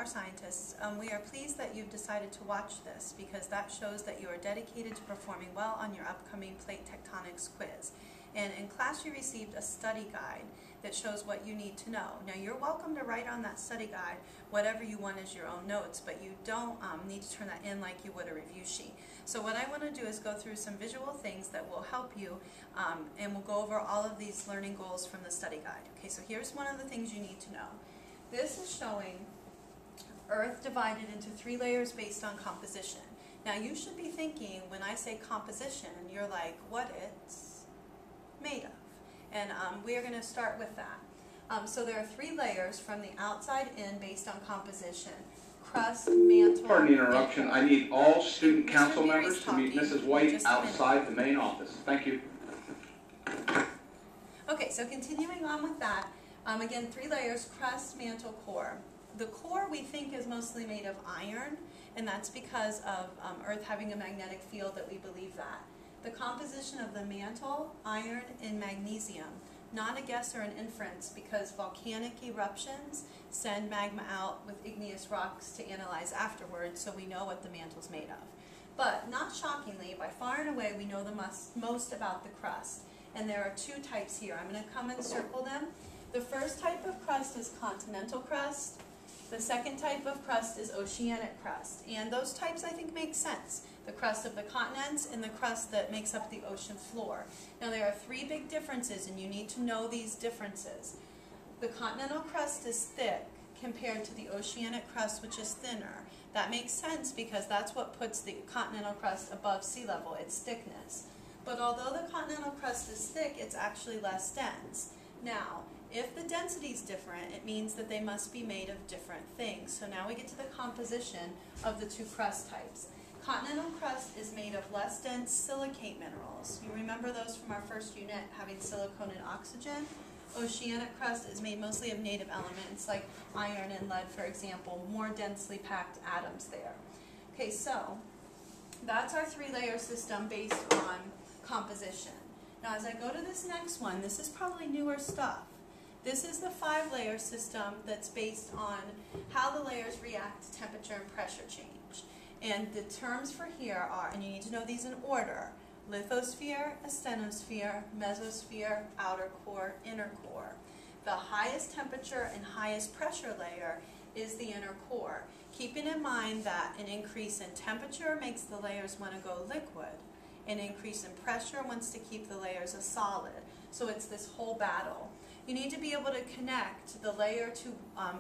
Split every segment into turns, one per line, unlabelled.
scientists. We are pleased that you've decided to watch this because that shows that you are dedicated to performing well on your upcoming plate tectonics quiz. And in class you received a study guide that shows what you need to know. Now you're welcome to write on that study guide whatever you want as your own notes, but you don't need to turn that in like you would a review sheet. So what I want to do is go through some visual things that will help you, and we'll go over all of these learning goals from the study guide. Okay, so here's one of the things you need to know. This is showing Earth divided into 3 layers based on composition. Now you should be thinking, when I say composition, you're like, what it's made of. And we are going to start with that. So there are 3 layers from the outside in based on composition. Crust, mantle,
pardon the interruption. I need all student council members to meet Mrs. White outside the main office. Thank you.
Okay, so continuing on with that, again, 3 layers, crust, mantle, core. The core we think is mostly made of iron, and that's because of Earth having a magnetic field that we believe that. The composition of the mantle, iron, and magnesium. Not a guess or an inference because volcanic eruptions send magma out with igneous rocks to analyze afterwards, so we know what the mantle's made of. But not shockingly, by far and away, we know the most about the crust. And there are 2 types here. I'm going to come and circle them. The first type of crust is continental crust. The second type of crust is oceanic crust. And those types I think make sense. The crust of the continents and the crust that makes up the ocean floor. Now there are 3 big differences, and you need to know these differences. The continental crust is thick compared to the oceanic crust, which is thinner. That makes sense because that's what puts the continental crust above sea level, its thickness. But although the continental crust is thick, it's actually less dense. Now, if the density is different, it means that they must be made of different things. So now we get to the composition of the 2 crust types. Continental crust is made of less dense silicate minerals. You remember those from our first unit, having silicon and oxygen. Oceanic crust is made mostly of native elements like iron and lead, for example, more densely packed atoms there. Okay, so that's our 3-layer system based on composition. Now as I go to this next one, this is probably newer stuff. This is the 5-layer system that's based on how the layers react to temperature and pressure change. And the terms for here are, and you need to know these in order, lithosphere, asthenosphere, mesosphere, outer core, inner core. The highest temperature and highest pressure layer is the inner core, keeping in mind that an increase in temperature makes the layers want to go liquid. An increase in pressure wants to keep the layers a solid. So it's this whole battle. You need to be able to connect the layer to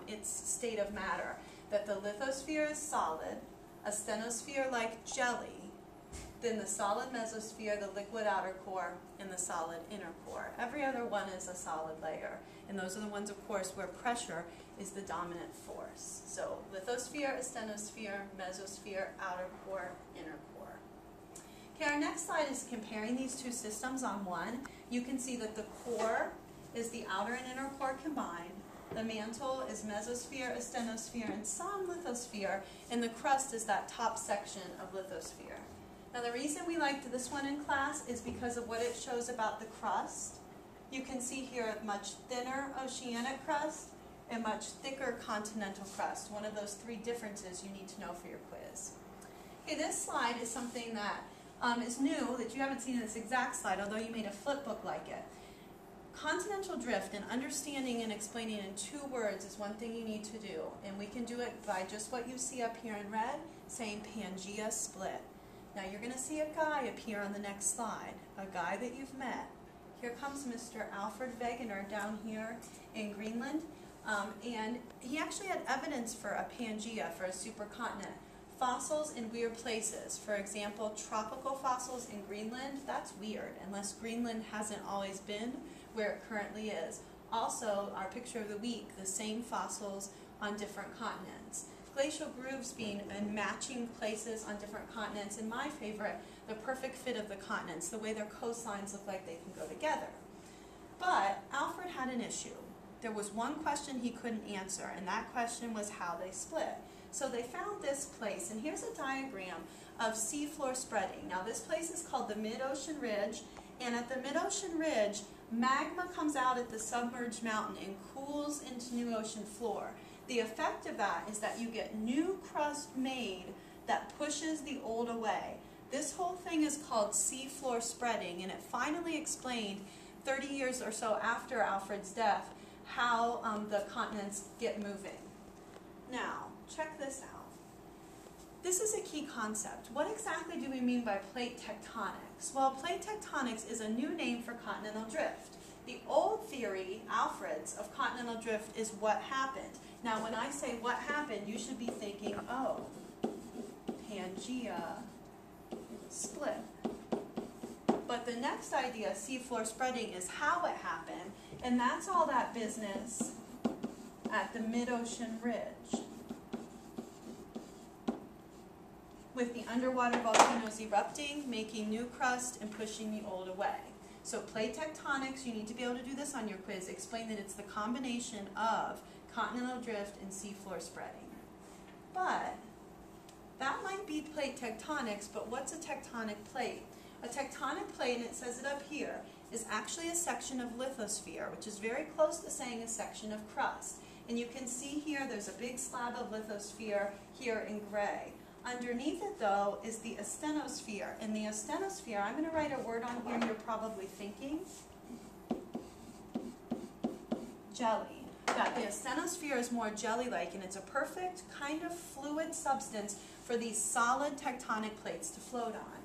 its state of matter, that the lithosphere is solid, asthenosphere like jelly, then the solid mesosphere, the liquid outer core, and the solid inner core. Every other one is a solid layer, and those are the ones, of course, where pressure is the dominant force. So lithosphere, asthenosphere, mesosphere, outer core, inner core. Okay, our next slide is comparing these 2 systems on one. You can see that the core is the outer and inner core combined. The mantle is mesosphere, asthenosphere, and some lithosphere, and the crust is that top section of lithosphere. Now the reason we liked this one in class is because of what it shows about the crust. You can see here a much thinner oceanic crust and much thicker continental crust, one of those 3 differences you need to know for your quiz. Okay, this slide is something that is new, that you haven't seen in this exact slide, although you made a flip book like it. Continental drift and understanding and explaining in 2 words is one thing you need to do, and we can do it by just what you see up here in red, saying Pangea split. Now you're going to see a guy appear on the next slide, a guy that you've met. Here comes Mr. Alfred Wegener down here in Greenland, and he actually had evidence for a Pangea, for a supercontinent. Fossils in weird places. For example, tropical fossils in Greenland, that's weird, unless Greenland hasn't always been where it currently is. Also, our picture of the week, the same fossils on different continents. Glacial grooves being in matching places on different continents, and my favorite, the perfect fit of the continents, the way their coastlines look like they can go together. But Alfred had an issue. There was one question he couldn't answer, and that question was how they split. So they found this place, and here's a diagram of seafloor spreading. Now this place is called the Mid-Ocean Ridge, and at the Mid-Ocean Ridge, magma comes out at the submerged mountain and cools into new ocean floor. The effect of that is that you get new crust made that pushes the old away. This whole thing is called seafloor spreading, and it finally explained 30 years or so after Alfred's death how the continents get moving. Now, check this out. This is a key concept. What exactly do we mean by plate tectonics? Well, plate tectonics is a new name for continental drift. The old theory, Alfred's, of continental drift is what happened. Now, when I say what happened, you should be thinking, oh, Pangea split. But the next idea, seafloor spreading, is how it happened, and that's all that business at the mid-ocean ridge, with the underwater volcanoes erupting, making new crust, and pushing the old away. So plate tectonics, you need to be able to do this on your quiz, explain that it's the combination of continental drift and seafloor spreading. But that might be plate tectonics, but what's a tectonic plate? A tectonic plate, and it says it up here, is actually a section of lithosphere, which is very close to saying a section of crust. And you can see here there's a big slab of lithosphere here in gray. Underneath it, though, is the astenosphere. And the astenosphere, I'm going to write a word on here you're probably thinking. Jelly. That the astenosphere is more jelly-like, and it's a perfect kind of fluid substance for these solid tectonic plates to float on.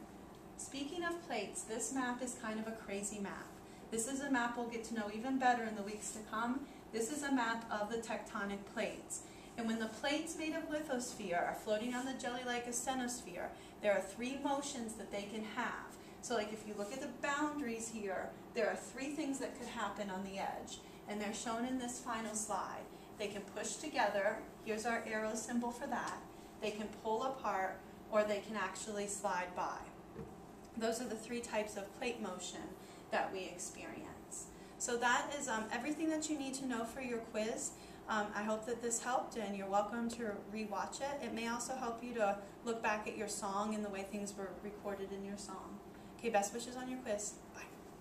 Speaking of plates, this map is kind of a crazy map. This is a map we'll get to know even better in the weeks to come. This is a map of the tectonic plates. And when the plates made of lithosphere are floating on the jelly-like astenosphere, there are three motions that they can have. So like if you look at the boundaries here, there are three things that could happen on the edge. And they're shown in this final slide. They can push together. Here's our arrow symbol for that. They can pull apart, or they can actually slide by. Those are the three types of plate motion that we experience. So that is everything that you need to know for your quiz. I hope that this helped, and you're welcome to rewatch it. It may also help you to look back at your song and the way things were recorded in your song. Okay, best wishes on your quiz. Bye.